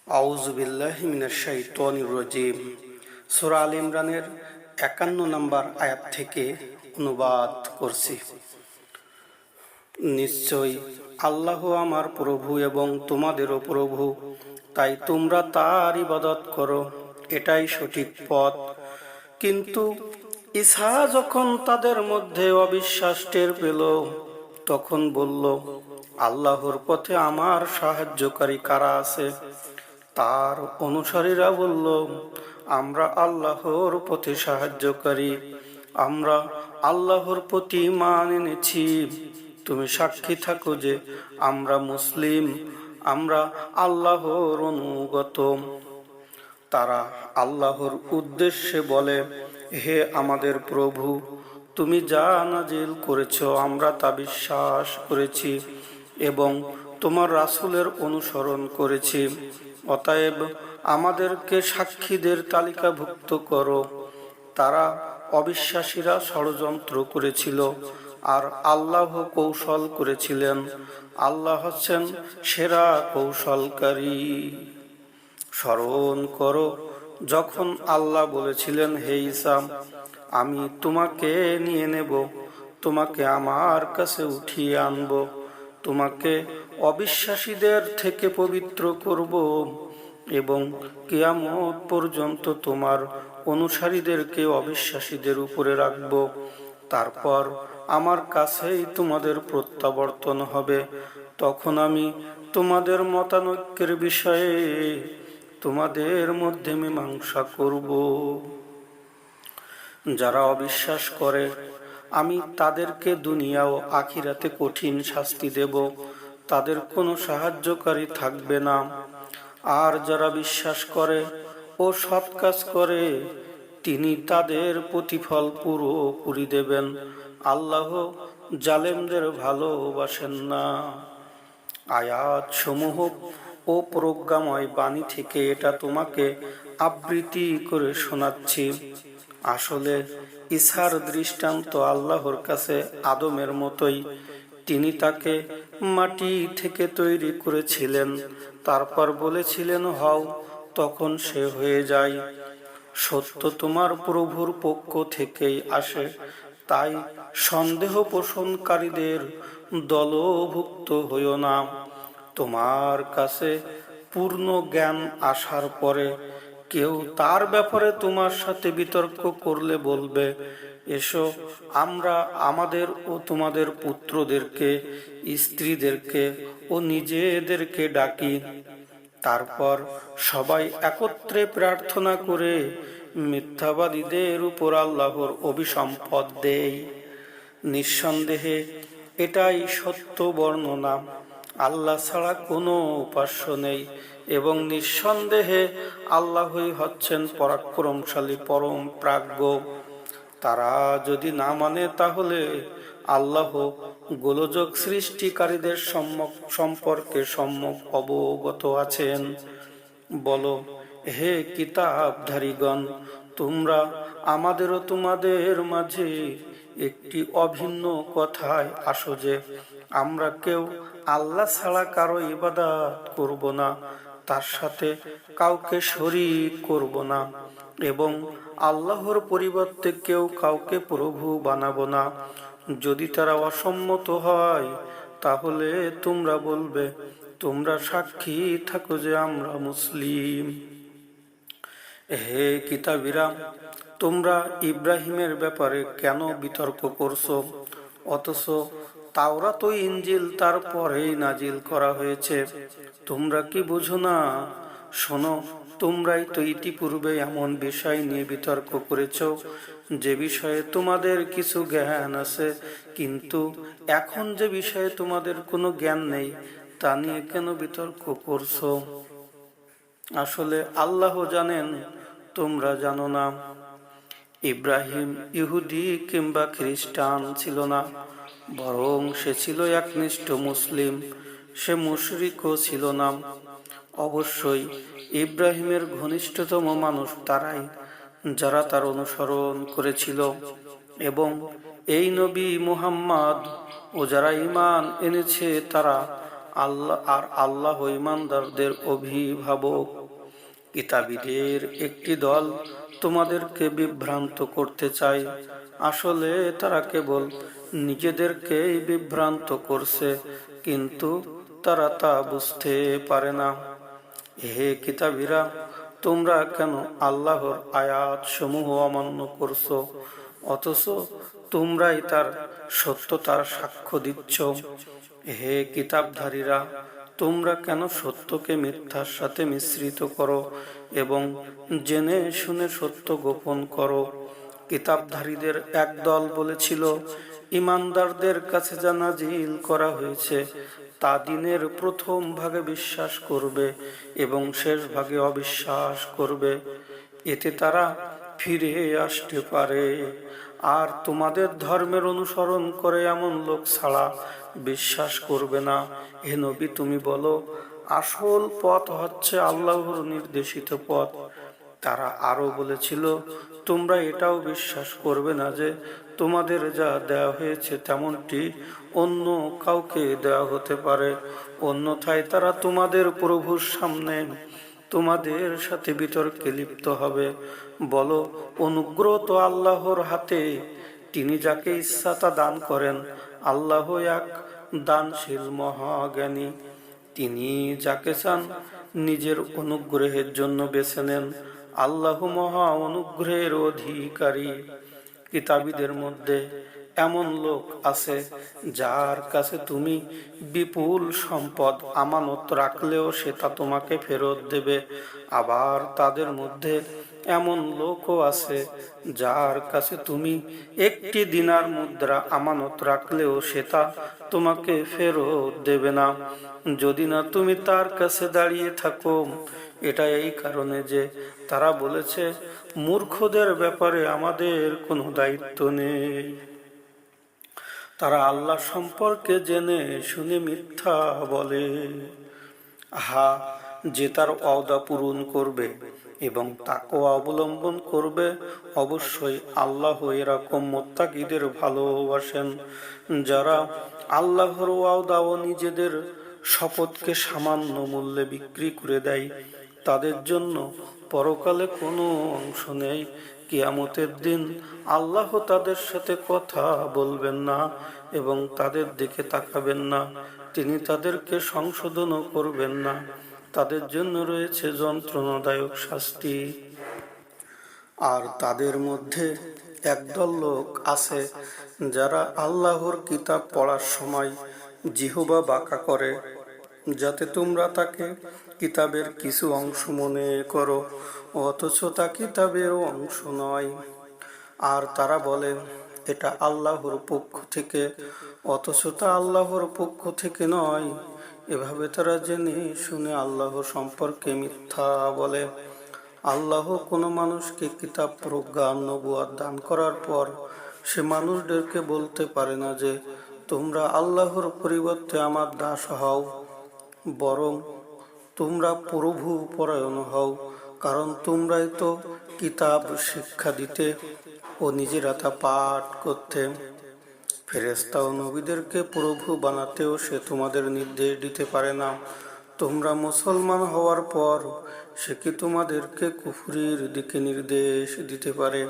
আউযু বিল্লাহি মিনাশ শাইতানির রাজিম। সূরা আল ইমরানের ৫১ নম্বর আয়াত থেকে অনুবাদ করছি। নিশ্চয়ই আল্লাহ আমার প্রভু এবং তোমাদেরও প্রভু, তাই তোমরা তার ইবাদত করো, এটাই সঠিক পথ। কিন্তু ঈসা যখন তাদের মধ্যে অবিশ্বাস টের পেল, তখন বলল, আল্লাহর পথে আমার সাহায্যকারী কারা আছে? তার অনুসারীরা বলল, আমরা আল্লাহর পথে সাহায্যকারী, আমরা আল্লাহর প্রতি ঈমান এনেছি। তুমি সাক্ষী থাকো যে আমরা মুসলিম, আমরা আল্লাহর অনুগত। তারা আল্লাহর উদ্দেশ্যে বলে, হে আমাদের প্রভু, তুমি যা নাজিল করেছ আমরা তা বিশ্বাস করেছি এবং তোমার রাসূলের অনুসরণ করেছি। অতএব আমাদেরকে সাক্ষীদের তালিকাভুক্ত করো। তারা অবিশ্বাসীরা ষড়যন্ত্র করেছিল আর আল্লাহ কৌশল করেছিলেন। আল্লাহ হচ্ছেন সেরা কৌশলকারী। স্মরণ করো যখন আল্লাহ বলেছিলেন, হে ঈসা, আমি তোমাকে নিয়ে নেব, তোমাকে আমার কাছে উঠিয়ে আনব, তোমাকে অবিশ্বাসীদের থেকে পবিত্র করব এবং কিয়ামত পর্যন্ত তোমার অনুসারীদেরকে অবিশ্বাসীদের উপরে রাখব। তারপর আমার কাছেই তোমাদের প্রত্যাবর্তন হবে। তখন আমি তোমাদের মতানৈক্যের বিষয়ে তোমাদের মধ্যে মীমাংসা করব। যারা অবিশ্বাস করে আমি তাদেরকে দুনিয়া ও আখিরাতে কঠিন শাস্তি দেব, তাদের কোনো সাহায্যকারী থাকবে না। আর যারা বিশ্বাস করে ও সৎ কাজ করে, তিনি তাদের প্রতিফল পুরোপুরি দেবেন। আল্লাহ জালেমদের ভালোবাসেন না। আয়াত সমূহ ও প্রজ্ঞাময় বাণী থেকে এটা তোমাকে আবৃত্তি করে শোনাচ্ছি। আসলে ঈসার দৃষ্টান্ত আল্লাহর কাছে আদমের মতোই। তিনি তাকে মাটি থেকে তৈরি করেছিলেন, তারপর বলেছিলেন হও, তখন সে হয়ে যায়। সত্য তোমার প্রভুর পক্ষ থেকেই আসে, তাই সন্দেহ পোষণকারীদের দলভুক্ত হইও না। তোমার কাছে পূর্ণ জ্ঞান আসার পরে কেউ তার ব্যাপারে তোমার সাথে বিতর্ক করলে বলবে, এসো আমরা আমাদের ও তোমাদের পুত্রদেরকে, স্ত্রীদেরকে ও নিজেদেরকে ডাকি। তারপর সবাই একত্রে প্রার্থনা করে মিথ্যাবাদীদের উপর আল্লাহর অভিসম্পদ দেয়। নিঃসন্দেহে এটাই সত্য বর্ণনা। আল্লাহ ছাড়া কোনো উপাস্য নেই এবং নিঃসন্দেহে আল্লাহই হচ্ছেন পরাক্রমশালী পরম প্রাজ্ঞ। তারা যদি না মানে তাহলে আল্লাহ গোলযোগ সৃষ্টিকারীদের সম্পর্কে সম্যক অবগত আছেন। বলো, হে কিতাবধারীগণ, তোমরা আমাদের ও তোমাদের মাঝে একটি অভিন্ন কথায় আসো যে আমরা কেউ আল্লাহ ছাড়া কারো ইবাদত করব না, তার সাথে কাউকে শরীক করব না এবং আল্লাহর পরিবর্তে কেউ কাউকে প্রভু বানাবো না। যদি তারা অসম্মত হয় তাহলে তোমরা বলবে, তোমরা সাক্ষী থাকো যে আমরা মুসলিম। হে কিতাবীরা, তোমরা ইব্রাহিমের ব্যাপারে কেন বিতর্ক করছো, অথচ তাওরাত ও ইনজিল তার পরেই নাজিল করা হয়েছে? তোমরা কি বুঝো না? শোনো, তোমরাই তো ইতিপূর্বে এমন বিষয় নিয়ে বিতর্ক করেছ যে বিষয়ে তোমাদের কিছু জ্ঞান আছে, কিন্তু এখন যে বিষয়ে তোমাদের কোনো জ্ঞান নেই তা নিয়ে কেন বিতর্ক করছো? আসলে আল্লাহ জানেন, তোমরা জানো না। ইব্রাহিম ইহুদি কিংবা খ্রিস্টান ছিল না, বরং সে ছিল একনিষ্ঠ মুসলিম। সে মুশরিকও ছিল না। অবশ্যই ইব্রাহিমের ঘনিষ্ঠতম মানুষ তারাই যারা তার অনুসরণ করেছিল, এবং এই নবী মুহাম্মদ ও যারা ঈমান এনেছে তারা আল্লাহ ঈমানদারদের অভিভাবক। কিতাবীদের একটি দল তোমাদেরকে বিভ্রান্ত করতে চায়। আসলে তারা কেবল নিজেদেরকেই বিভ্রান্ত করছে, কিন্তু তারা তা বুঝতে পারে না। হে কিতাবীরা, তোমরা কেন আল্লাহর আয়াত সমূহ অমান্য করছো, অথচ তোমরাই তার সত্যতার সাক্ষ্য দিচ্ছ? হে কিতাবধারীরা, তোমরা কেন সত্যকে মিথ্যার সাথে মিশ্রিত করো এবং জেনে শুনে সত্য গোপন করো? কিতাবধারীদের একদল বলেছিল, ঈমানদারদের কাছে যা নাজিল করা হয়েছে তা দিনের প্রথম ভাগে বিশ্বাস করবে এবং শেষ ভাগে অবিশ্বাস করবে, এতে তারা ফিরে আসতে পারে। আর তোমাদের ধর্মের অনুসরণ করে এমন লোক ছাড়া বিশ্বাস করবে না। হে নবী, তুমি বলো, আসল পথ হচ্ছে আল্লাহর নির্দেশিত পথ। তারা আরো বলেছিল, তোমরা এটাও বিশ্বাস করবে না যে তোমাদের যা দেওয়া হয়েছে তেমনটি অন্য কাউকে দেওয়া হতে পারে। অন্যথায় তারা তোমাদের প্রভুর সামনে তোমাদের সাথে বিতর্কে লিপ্ত হবে। বলো, অনুগ্রহ তো আল্লাহর হাতে, তিনি যাকে ইচ্ছা তা দান করেন। আল্লাহ এক দানশীল মহাজ্ঞানী, তিনি যাকে চান নিজের অনুগ্রহের জন্য বেছে নেন। আল্লাহ মহা অনুগ্রহের অধিকারী। কিতাবীদের মধ্যে এমন লোক আছে যার কাছে তুমি বিপুল সম্পদ আমানত রাখলেও সে তা তোমাকে ফেরত দেবে। আবার তাদের মধ্যে এমন লোকও আছে যার কাছে তুমি একটি দিনার মুদ্রা আমানত রাখলেও সে তা তোমাকে ফেরত দেবে না, যদি না তুমি তার কাছে দাঁড়িয়ে থাকো। এটা এই কারণে যে তারা বলেছে, মূর্খদের ব্যাপারে আমাদের কোনো দায়িত্ব নেই। তারা আল্লাহ সম্পর্কে জেনে শুনে মিথ্যা বলে। যে তার ওয়াদা পূরণ করবে এবং তাকওয়া অবলম্বন করবে, অবশ্যই আল্লাহ এরকম মুত্তাকিদের ভালোবাসেন। যারা আল্লাহর ওয়াদা ও নিজেদের শপথকে সামান্য মূল্যে বিক্রি করে দেয়, তাদের জন্য পরকালে কোনো অংশ নেই। কিয়ামতের দিন আল্লাহ তাদের সাথে কথা বলবেন না এবং তাদের দিকে তাকাবেন না। তিনি তাদেরকে সংশোধনও করবেন না। তাদের জন্য রয়েছে যন্ত্রণাদায়ক শাস্তি। আর তাদের মধ্যে একদল লোক আছে যারা আল্লাহর কিতাব পড়ার সময় জিহবা বাঁকা করে, যাতে তোমরা তাকে কিতাবের কিছু অংশ মনে করো, অথচ তা কিতাবেরও অংশ নয়। আর তারা বলে, এটা আল্লাহর পক্ষ থেকে, অথচ তা আল্লাহর পক্ষ থেকে নয়। এভাবে তারা জেনে শুনে আল্লাহ সম্পর্কে মিথ্যা বলে। আল্লাহ কোনো মানুষকে কিতাব, প্রজ্ঞান, নবুয়ত দান করার পর সে মানুষদেরকে বলতে পারে না যে তোমরা আল্লাহর পরিবর্তে আমার দাস হও, বরং তোমরা প্রভু পরায়ণ হও, কারণ তোমরাই তো কিতাব শিক্ষা দিতে ও নিজেরা তা পাঠ করতে। ফেরেশতা ও নবীদেরকে প্রভু বানাতেও সে তোমাদের নির্দেশ দিতে পারে না। তোমরা মুসলমান হওয়ার পর সে কি তোমাদেরকে কুফরির দিকে নির্দেশ দিতে পারে?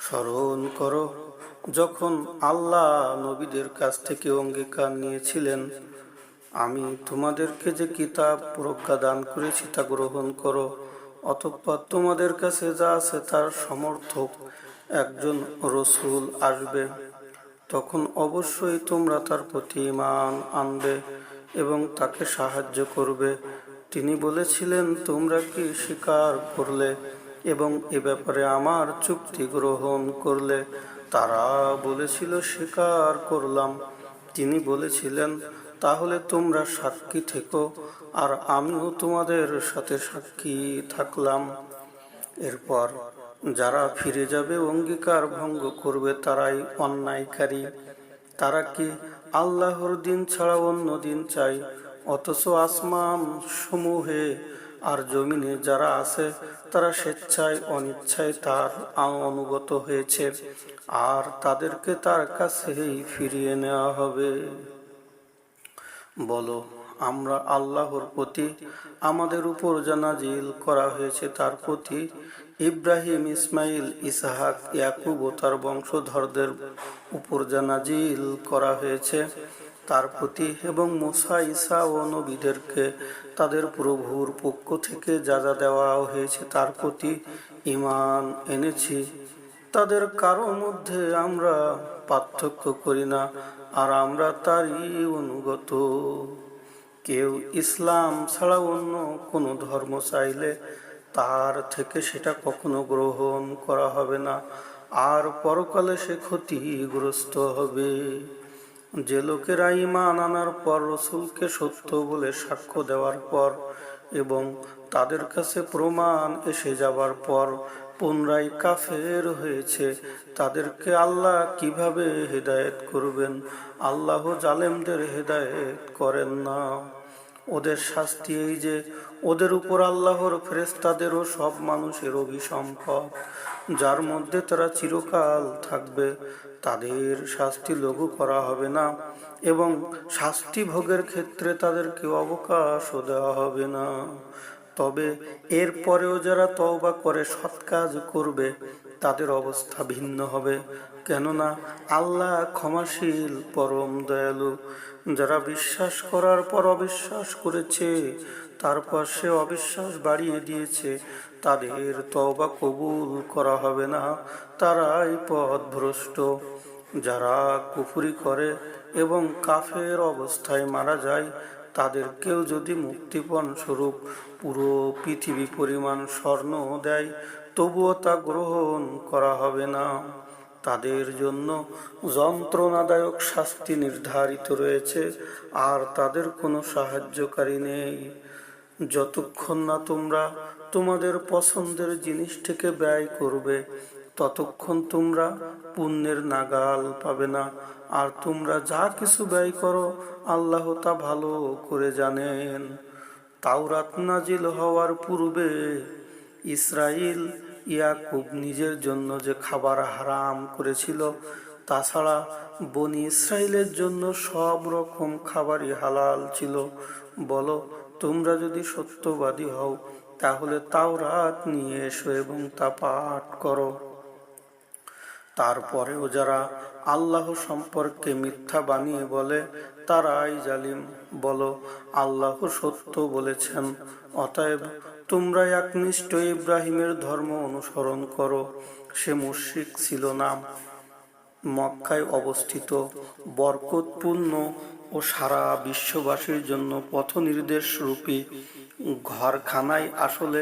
স্মরণ করো, যখন আল্লাহ নবীদের কাছ থেকে অঙ্গীকার নিয়েছিলেন, আমি তোমাদেরকে যে কিতাব প্রজ্ঞা দান করেছি তা গ্রহণ করো, অতঃপর তোমাদের কাছে যা আছে তার সমর্থক একজন রসূল আসবে, তখন অবশ্যই তোমরা তার প্রতি ঈমান আনবে এবং তাকে সাহায্য করবে। তিনি বলেছিলেন, তোমরা কি স্বীকার করলে এবং এ ব্যাপারে আমার চুক্তি গ্রহণ করলে? তারা বলেছিল, স্বীকার করলাম। তিনি বলেছিলেন, তাহলে তোমরা সাক্ষী থেকো আর আমিও তোমাদের সাথে সাক্ষী থাকলাম। এরপর যারা ফিরে যাবে, অঙ্গীকার ভঙ্গ করবে, তারাই অন্যায়কারী। তারা কি আল্লাহর দিন ছাড়া অন্য দিন চাই? অথচ আসমান সমূহে আর জমিনে যারা আছে তারা স্বেচ্ছায় অনিচ্ছায় তার অনুগত হয়েছে, আর তাদেরকে তার কাছেই ফিরিয়ে নেওয়া হবে। বলো, আমরা আল্লাহর প্রতি, আমাদের উপর যা নাজিল করা হয়েছে তার প্রতি, ইব্রাহিম, ইসমাইল, ইসহাক, ইয়াকুব ও তার বংশধরদের উপর যা নাজিল করা হয়েছে তার প্রতি, এবং মুসা, ঈসা ও নবীদেরকে তাদের প্রভুর পক্ষ থেকে যা যা দেওয়া হয়েছে তার প্রতি ঈমান এনেছি। তাদের কারো মধ্যে আমরা পার্থক্য করি না, আর আমরা তারই অনুগত। কেউ ইসলাম ছাড়া অন্য কোনো ধর্ম চাইলে তার থেকে সেটা কখনো গ্রহণ করা হবে না, আর পরকালে সে ক্ষতিগ্রস্ত হবে। যে লোকেরা ঈমান আনার পর, রসূলকে সত্য বলে সাক্ষ্য দেওয়ার পর এবং তাদের কাছে প্রমাণ এসে যাবার পর পুনরায় কাফের হয়েছে, তাদেরকে আল্লাহ কিভাবে হেদায়েত করবেন? আল্লাহ জালেমদের হেদায়েত করেন না। ওদের শাস্তি এই যে, ওদের উপর আল্লাহর ফেরেশতাদের ও সব মানুষের অভিসম্পদ, যার মধ্যে তারা চিরকাল থাকবে, তাদের শাস্তি লঘু করা হবে না, এবং শাস্তি ভোগের ক্ষেত্রে তাদেরকে অবকাশও দেওয়া হবে না। তবে এর পরেও যারা তওবা করে সৎ কাজ করবে তাদের অবস্থা ভিন্ন হবে, কেননা আল্লাহ ক্ষমাশীল, পরম দয়ালু। যারা বিশ্বাস করার পর অবিশ্বাস করেছে, তারপর সে অবিশ্বাস বাড়িয়ে দিয়েছে, তাদের তওবা কবুল করা হবে না, তারাই পথভ্রষ্ট। যারা কুফরি করে এবং কাফের অবস্থায় মারা যায়, তাদেরকেও যদি মুক্তিপণ স্বরূপ পুরো পৃথিবী পরিমাণ স্বর্ণ দেয়, তবুও তা গ্রহণ করা হবে না। তাদের জন্য যন্ত্রণাদায়ক শাস্তি নির্ধারিত রয়েছে, আর তাদের কোনো সাহায্যকারী নেই। যতক্ষণ না তোমরা তোমাদের পছন্দের জিনিস থেকে ব্যয় করবে, ততক্ষণ তোমরা পুণ্যের নাগাল পাবে না। আর তোমরা যা কিছু ব্যয় করো, আল্লাহ তা ভালো করে জানেন। তাওরাত নাজিল হওয়ার পূর্বে ইসরাইল ইয়াকুব নিজের জন্য যে খাবার হারাম করেছিল, তাছাড়া বনি ইসরাইলের জন্য সব রকম খাবারই হালাল ছিল। বলো, তোমরা যদি সত্যবাদী হও, তাহলে তাওরাত নিয়ে এসো এবং তা পাঠ করো। তারপরেও যারা আল্লাহ সম্পর্কে মিথ্যা বানিয়ে বলে, তারাই জালিম। বলো, আল্লাহ সত্য বলেছেন, অতএব তোমরা একনিষ্ঠ ইব্রাহিমের ধর্ম অনুসরণ করো। সে মুশরিক ছিল না। মক্কায় অবস্থিত, বরকতপূর্ণ ও সারা বিশ্ববাসীর জন্য পথ নির্দেশ রূপী ঘরখানাই আসলে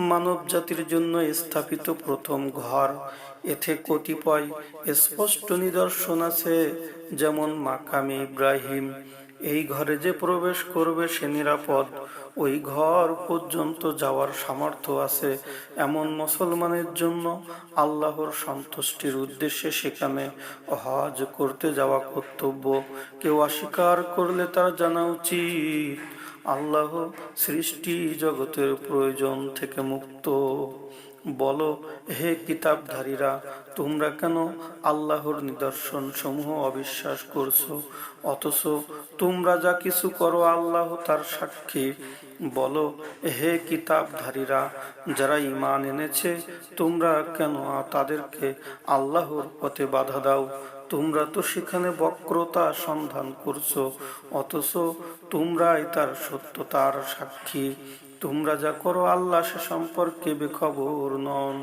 মানব জাতির জন্য স্থাপিত প্রথম ঘর। এতে কতিপয় স্পষ্ট নিদর্শন আছে, যেমন মাকামে ইব্রাহিম। এই ঘরে যে প্রবেশ করবে সে নিরাপদ। ওই ঘর পর্যন্ত যাওয়ার সামর্থ্য আছে এমন মুসলমানের জন্য আল্লাহর সন্তুষ্টির উদ্দেশ্যে সেখানে হজ করতে যাওয়া কর্তব্য। কেউ অস্বীকার করলে তার জানা উচিত আল্লাহ সৃষ্টি জগতের প্রয়োজন থেকে মুক্ত। বলো, হে কিতাবধারীরা, তোমরা কেন আল্লাহর নিদর্শন সমূহ অবিশ্বাস করছো, অথচ তোমরা যা কিছু করো আল্লাহ তার সাক্ষী। বলো, হে কিতাবধারীরা, যারা ঈমান এনেছে, তোমরা কেন তাদেরকে আল্লাহর পথে বাধা দাও? তোমরা তো সেখানে বক্রতা সন্ধান করছো, অথচ তোমরাই তার সত্যতার সাক্ষী। তোমরা যা করো আল্লাহ সে সম্পর্কে বেখবর নন।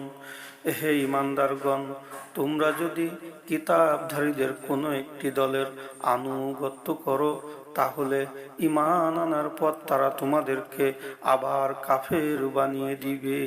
হে ঈমানদারগণ, তোমরা যদি কিতাবধারীদের কোনো একটি দলের আনুগত্য করো, তাহলে ঈমান আনার পর তারা তোমাদেরকে আবার কাফের বানিয়ে দিবে।